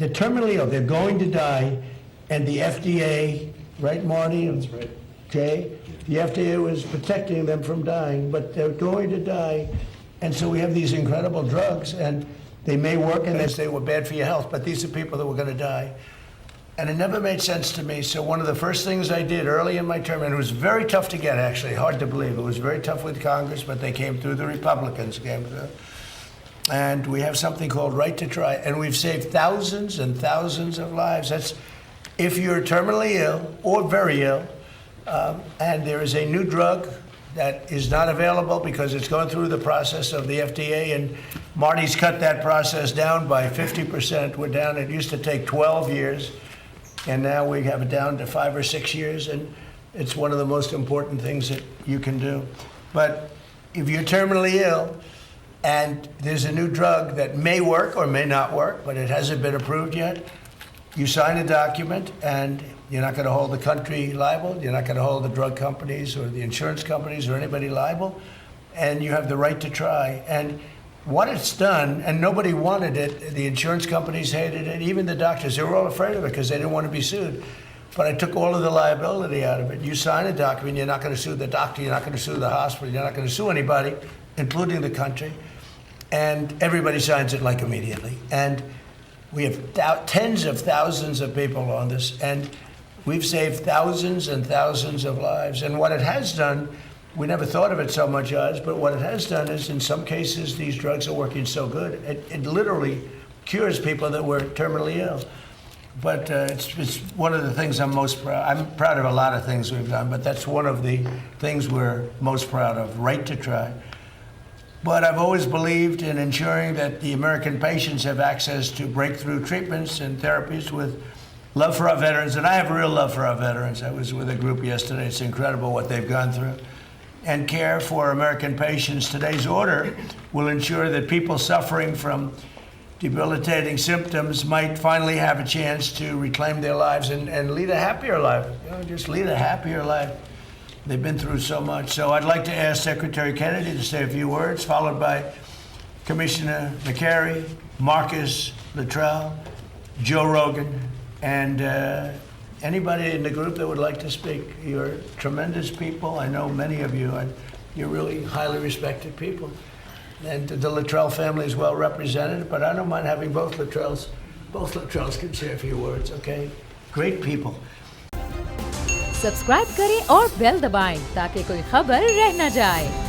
they're terminally ill. They're going to die, and the FDA, right, Marty? That's right. Jay? The FDA was protecting them from dying, but they're going to die. And so we have these incredible drugs, and they may work, and they say were bad for your health, but these are people that were going to die. And it never made sense to me. So one of the first things I did early in my term, and it was very tough to get, actually, hard to believe. It was very tough with Congress, but they came through, the Republicans came through. And we have something called Right to Try, and we've saved thousands and thousands of lives. That's if you're terminally ill or very ill, and there is a new drug that is not available because it's going through the process of the FDA, and Marty's cut that process down by 50%. We're down, it used to take 12 years, and now we have it down to 5 or 6 years, and it's one of the most important things that you can do. But if you're terminally ill, and there's a new drug that may work or may not work, but it hasn't been approved yet, you sign a document, and you're not going to hold the country liable. You're not going to hold the drug companies or the insurance companies or anybody liable. And you have the right to try. And what it's done, and nobody wanted it, the insurance companies hated it, even the doctors, they were all afraid of it because they didn't want to be sued. But I took all of the liability out of it. You sign a document, you're not going to sue the doctor, you're not going to sue the hospital, you're not going to sue anybody, including the country. And everybody signs it like immediately. And we have tens of thousands of people on this, and we've saved thousands and thousands of lives. And what it has done, we never thought of it so much as, but what it has done is, in some cases, these drugs are working so good, it literally cures people that were terminally ill. But it's one of the things I'm most proud. I'm proud of a lot of things we've done, but that's one of the things we're most proud of, Right to Try. But I've always believed in ensuring that the American patients have access to breakthrough treatments and therapies with love for our veterans. And I have real love for our veterans. I was with a group yesterday. It's incredible what they've gone through. And care for American patients. Today's order will ensure that people suffering from debilitating symptoms might finally have a chance to reclaim their lives and lead a happier life. Just lead a happier life. They've been through so much. So I'd like to ask Secretary Kennedy to say a few words, followed by Commissioner McCary, Marcus Luttrell, Joe Rogan, and anybody in the group that would like to speak. You're tremendous people. I know many of you, and you're really highly respected people. And the Luttrell family is well represented, but I don't mind having both Luttrells. Both Luttrells can say a few words, okay? Great people. Subscribe करें और bell दबाएं ताकि कोई खबर रह न जाए।